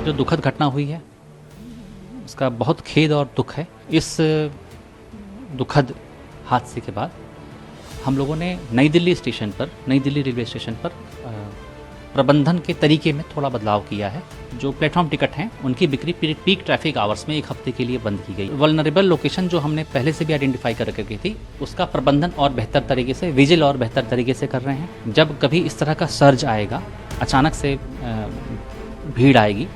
जो दुखद घटना हुई है उसका बहुत खेद और दुख है। इस दुखद हादसे के बाद हम लोगों ने नई दिल्ली रेलवे स्टेशन पर प्रबंधन के तरीके में थोड़ा बदलाव किया है। जो प्लेटफॉर्म टिकट हैं उनकी बिक्री पीक ट्रैफिक आवर्स में एक हफ्ते के लिए बंद की गई। वल्नरेबल लोकेशन जो हमने पहले से भी आइडेंटिफाई कर रखी थी उसका प्रबंधन और बेहतर तरीके से, विजिल और बेहतर तरीके से कर रहे हैं। जब कभी इस तरह का सर्ज आएगा, अचानक से भीड़ आएगी,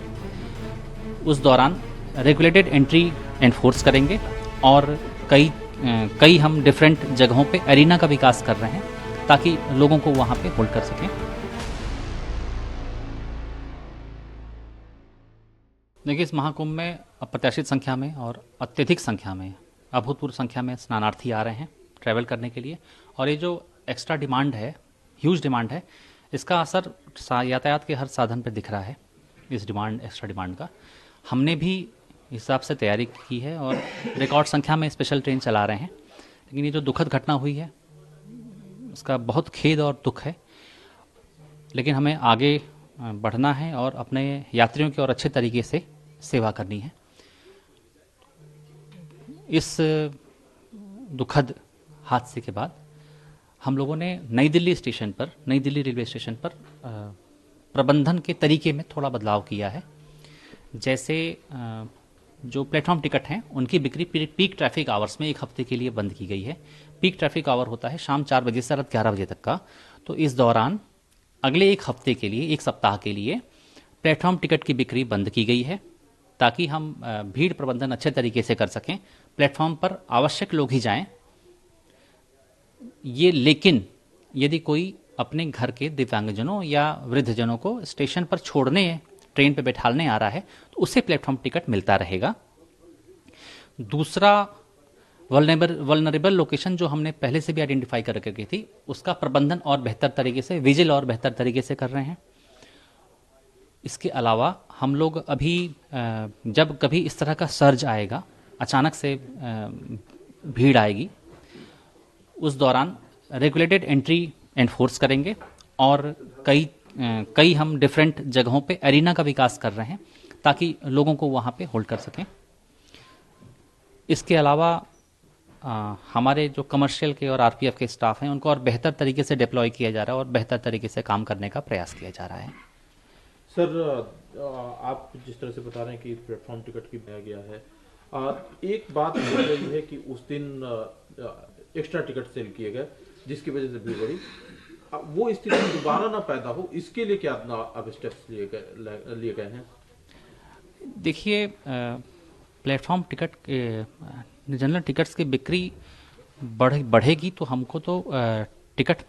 उस दौरान रेगुलेटेड एंट्री एनफोर्स करेंगे और कई हम डिफरेंट जगहों पे एरिना का विकास कर रहे हैं ताकि लोगों को वहाँ पे होल्ड कर सकें। देखिए, इस महाकुंभ में अप्रत्याशित संख्या में और अत्यधिक संख्या में, अभूतपूर्व संख्या में स्नानार्थी आ रहे हैं ट्रैवल करने के लिए। और ये जो एक्स्ट्रा डिमांड है, ह्यूज डिमांड है, इसका असर यातायात के हर साधन पर दिख रहा है। इस एक्स्ट्रा डिमांड का हमने भी हिसाब से तैयारी की है और रिकॉर्ड संख्या में स्पेशल ट्रेन चला रहे हैं। लेकिन ये जो दुखद घटना हुई है उसका बहुत खेद और दुख है। लेकिन हमें आगे बढ़ना है और अपने यात्रियों की और अच्छे तरीके से सेवा करनी है। इस दुखद हादसे के बाद हम लोगों ने नई दिल्ली रेलवे स्टेशन पर प्रबंधन के तरीके में थोड़ा बदलाव किया है। जैसे जो प्लेटफॉर्म टिकट हैं उनकी बिक्री पीक ट्रैफिक आवर्स में एक हफ्ते के लिए बंद की गई है। पीक ट्रैफिक आवर होता है शाम 4 बजे से रात 11 बजे तक का। तो इस दौरान अगले एक हफ्ते के लिए, एक सप्ताह के लिए प्लेटफॉर्म टिकट की बिक्री बंद की गई है ताकि हम भीड़ प्रबंधन अच्छे तरीके से कर सकें। प्लेटफॉर्म पर आवश्यक लोग ही जाएं। लेकिन यदि कोई अपने घर के दिव्यांगजनों या वृद्धजनों को स्टेशन पर छोड़ने, ट्रेन पे बैठालने आ रहा है तो उसे प्लेटफॉर्म टिकट मिलता रहेगा। दूसरा, वल्नरेबल लोकेशन जो हमने पहले से भी आइडेंटिफाई कर रखी थी उसका प्रबंधन और बेहतर तरीके से, विजिल और बेहतर तरीके से कर रहे हैं। इसके अलावा हम लोग अभी जब कभी इस तरह का सर्ज आएगा, अचानक से भीड़ आएगी, उस दौरान रेगुलेटेड एंट्री एनफोर्स करेंगे और कई हम डिफरेंट जगहों पे एरिना का विकास कर रहे हैं ताकि लोगों को वहाँ पे होल्ड कर सकें। इसके अलावा हमारे जो कमर्शियल के और आरपीएफ के स्टाफ हैं उनको और बेहतर तरीके से डिप्लॉय किया जा रहा है और बेहतर तरीके से काम करने का प्रयास किया जा रहा है। सर, आप जिस तरह से बता रहे हैं कि प्लेटफॉर्म टिकट की बनाया गया है, एक बात हो रही है कि उस दिन एक्स्ट्रा टिकट सेल किए गए जिसकी वजह से भीड़ बढ़ी। वो स्थिति दोबारा ना पैदा हो, इसके लिए क्या अब स्टेप्स लिए गए हैं? देखिए, प्लेटफॉर्म टिकट, जनरल टिकट्स की बिक्री बढ़ेगी तो हमको तो टिकट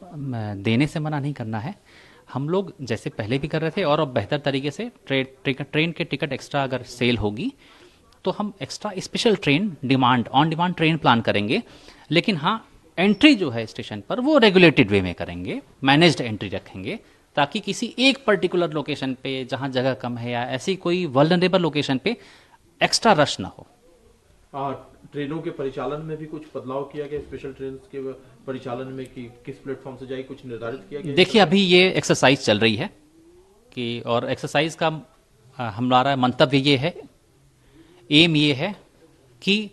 देने से मना नहीं करना है। हम लोग जैसे पहले भी कर रहे थे और अब बेहतर तरीके से ट्रेन के टिकट एक्स्ट्रा अगर सेल होगी तो हम extra special train on demand train plan करेंगे। लेकिन हाँ, एंट्री जो है स्टेशन पर वो रेगुलेटेड वे में करेंगे, मैनेज्ड एंट्री रखेंगे ताकि किसी एक पर्टिकुलर लोकेशन पे जहाँ जगह कम है या ऐसी कोई वल्नरेबल लोकेशन पे एक्स्ट्रा रश ना हो। ट्रेनों के परिचालन में भी कुछ बदलाव किया गया? स्पेशल ट्रेन के परिचालन में कि किस प्लेटफॉर्म से जाएगी, कुछ निर्धारित किया गया? देखिए, अभी ये एक्सरसाइज चल रही है और एक्सरसाइज का हमारा मंतव्य ये है, एम ये है कि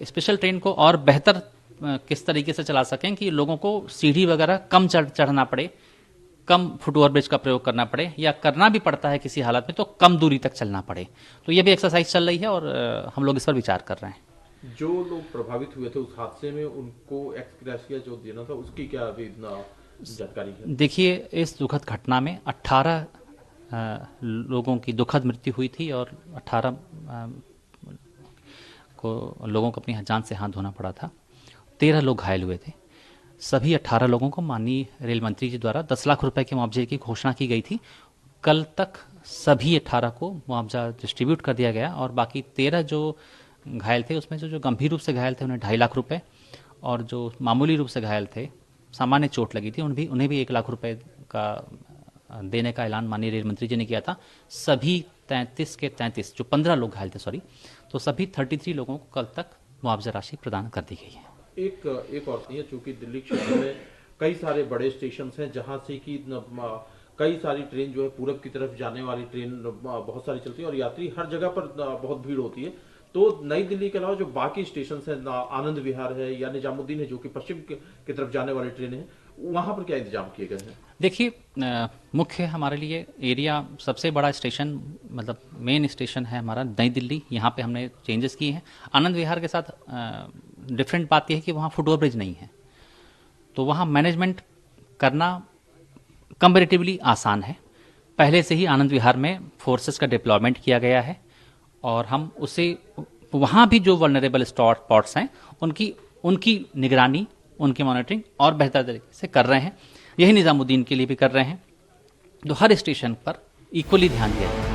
स्पेशल ट्रेन को और बेहतर किस तरीके से चला सकें कि लोगों को सीढ़ी वगैरह कम चढ़ना पड़े, कम फुटओवर ब्रिज का प्रयोग करना पड़े, या करना भी पड़ता है किसी हालत में तो कम दूरी तक चलना पड़े। तो ये भी एक्सरसाइज चल रही है और हम लोग इस पर विचार कर रहे हैं। जो लोग प्रभावित हुए थे उस हादसे में उनको एक्स ग्रेशिया जो देना था उसकी क्या अभी इतना जानकारी है? देखिए, इस दुखद घटना में 18 लोगों की दुखद मृत्यु हुई थी और 18 लोगों को अपनी जान से हाथ धोना पड़ा था। 13 लोग घायल हुए थे। सभी 18 लोगों को माननीय रेल मंत्री जी द्वारा 10 लाख रुपए के मुआवजे की घोषणा की गई थी। कल तक सभी 18 को मुआवजा डिस्ट्रीब्यूट कर दिया गया और बाकी 13 जो घायल थे उसमें जो गंभीर रूप से घायल थे उन्हें 2.5 लाख रुपए, और जो मामूली रूप से घायल थे, सामान्य चोट लगी थी, उन्हें भी 1 लाख रुपए का देने का ऐलान माननीय रेल मंत्री जी ने किया था। सभी 33 के 33, जो 15 लोग घायल थे तो सभी 33 लोगों को कल तक मुआवजा राशि प्रदान कर दी गई है। एक और चूंकि दिल्ली क्षेत्र में कई सारे बड़े स्टेशन हैं जहां से कि कई सारी ट्रेन जो है पूरब की तरफ जाने वाली ट्रेन बहुत सारी चलती है और यात्री हर जगह पर बहुत भीड़ होती है। तो नई दिल्ली के अलावा जो बाकी स्टेशन है, आनंद विहार है या निजामुद्दीन है, जो कि पश्चिम की तरफ जाने वाली ट्रेन है, वहां पर क्या इंतजाम किए गए हैं? देखिए, मुख्य हमारे लिए एरिया सबसे बड़ा स्टेशन मतलब मेन स्टेशन है हमारा नई दिल्ली। यहाँ पे हमने चेंजेस किए हैं। आनंद विहार के साथ डिफरेंट बात यह है कि वहाँ फुटओवर ब्रिज नहीं है, तो वहाँ मैनेजमेंट करना कंपैरेटिवली आसान है। पहले से ही आनंद विहार में फोर्सेस का डिप्लॉयमेंट किया गया है और हम उसे वहाँ भी जो वल्नरेबल स्पॉट्स हैं उनकी निगरानी, उनकी मॉनिटरिंग और बेहतर तरीके से कर रहे हैं। यही निजामुद्दीन के लिए भी कर रहे हैं। तो हर स्टेशन पर इक्वली ध्यान दिया जाए।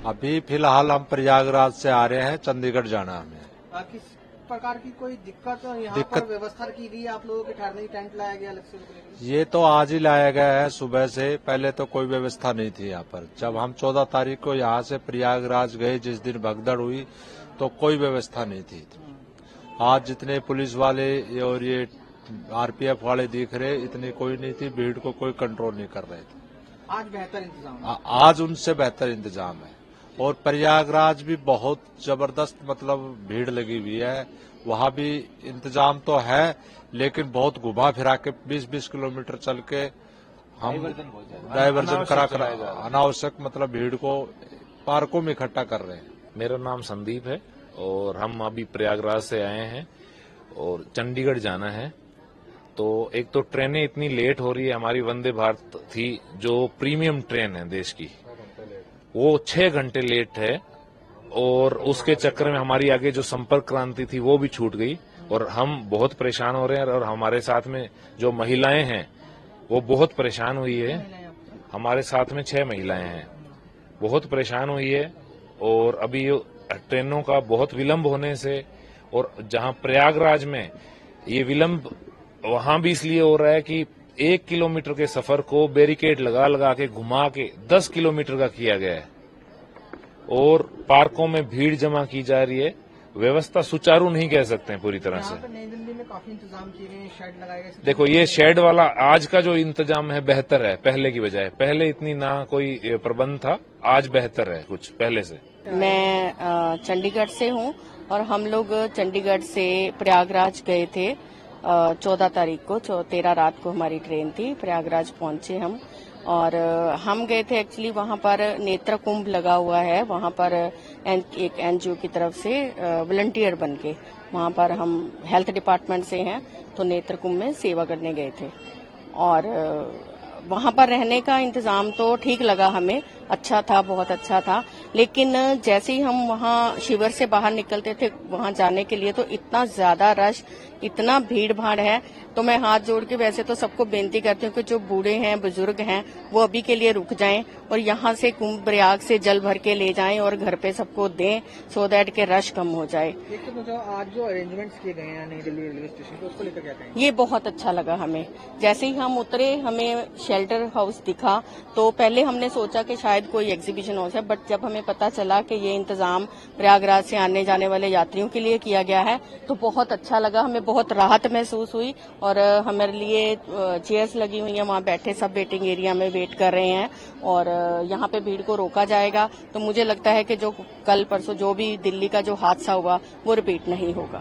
अभी फिलहाल हम प्रयागराज से आ रहे हैं, चंडीगढ़ जाना हमें। किस प्रकार की कोई दिक्कत यहाँ पर व्यवस्था की गई है? आप लोगों के ठहरने की टेंट लाया गया अलग से? ये तो आज ही लाया गया है सुबह से, पहले तो कोई व्यवस्था नहीं थी यहाँ पर। जब हम 14 तारीख को यहाँ से प्रयागराज गए, जिस दिन भगदड़ हुई, तो कोई व्यवस्था नहीं थी। आज जितने पुलिस वाले और ये आरपीएफ वाले दिख रहे, इतनी कोई नहीं थी। भीड़ को कोई कंट्रोल नहीं कर रहे थे। आज बेहतर इंतजाम है? आज उनसे बेहतर इंतजाम है। और प्रयागराज भी बहुत जबरदस्त मतलब भीड़ लगी हुई है। वहाँ भी इंतजाम तो है, लेकिन बहुत घुमा फिरा के 20-20 किलोमीटर चल के हम डायवर्जन करा अनावश्यक मतलब भीड़ को पार्कों में इकट्ठा कर रहे हैं। मेरा नाम संदीप है और हम अभी प्रयागराज से आए हैं और चंडीगढ़ जाना है। तो एक तो ट्रेनें इतनी लेट हो रही है। हमारी वंदे भारत थी जो प्रीमियम ट्रेन है देश की, वो 6 घंटे लेट है और उसके चक्कर में हमारी आगे जो संपर्क क्रांति थी वो भी छूट गई और हम बहुत परेशान हो रहे हैं। और हमारे साथ में जो महिलाएं हैं वो बहुत परेशान हुई है। हमारे साथ में 6 महिलाएं हैं, बहुत परेशान हुई है। और अभी ट्रेनों का बहुत विलंब होने से, और जहां प्रयागराज में ये विलंब वहां भी इसलिए हो रहा है कि 1 किलोमीटर के सफर को बैरिकेड लगा लगा के घुमा के 10 किलोमीटर का किया गया है और पार्कों में भीड़ जमा की जा रही है। व्यवस्था सुचारू नहीं कह सकते हैं पूरी तरह से। नई दिल्ली में काफी इंतजाम किए गए, शेड लगाए गए। देखो, ये शेड वाला आज का जो इंतजाम है बेहतर है पहले की बजाय। पहले इतनी ना कोई प्रबंध था, आज बेहतर है कुछ पहले से। मैं चंडीगढ़ से हूँ और हम लोग चंडीगढ़ से प्रयागराज गए थे 14 तारीख को। 13 रात को हमारी ट्रेन थी। प्रयागराज पहुंचे हम और हम गए थे एक्चुअली वहां पर नेत्र कुंभ लगा हुआ है। वहां पर एक एनजीओ की तरफ से वॉलंटियर बन के वहां पर हम हेल्थ डिपार्टमेंट से हैं, तो नेत्र कुंभ में सेवा करने गए थे। और वहां पर रहने का इंतजाम तो ठीक लगा हमें, अच्छा था, बहुत अच्छा था। लेकिन जैसे ही हम वहां शिविर से बाहर निकलते थे वहां जाने के लिए, तो इतना ज्यादा रश, इतना भीड़ भाड़ है। तो मैं हाथ जोड़ के वैसे तो सबको बेनती करती हूँ कि जो बूढ़े हैं, बुजुर्ग हैं, वो अभी के लिए रुक जाएं और यहाँ से कुंभ प्रयाग से जल भर के ले जाएं और घर पे सबको दें, सो दैट के रश कम हो जाए। तो आज जो अरेंजमेंट्स किए गए हैं नई दिल्ली रेलवे स्टेशन पे, उसको लेकर क्या कहेंगे? ये बहुत अच्छा लगा हमें। जैसे ही हम उतरे, हमें शेल्टर हाउस दिखा, तो पहले हमने सोचा कि शायद कोई एग्जीबिशन हाउस है, बट जब हमें पता चला कि ये इंतजाम प्रयागराज से आने जाने वाले यात्रियों के लिए किया गया है, तो बहुत अच्छा लगा। हमें बहुत राहत महसूस हुई और हमारे लिए चेयर्स लगी हुई हैं, वहाँ बैठे सब वेटिंग एरिया में वेट कर रहे हैं और यहाँ पे भीड़ को रोका जाएगा। तो मुझे लगता है कि जो कल परसों जो भी दिल्ली का जो हादसा हुआ वो रिपीट नहीं होगा।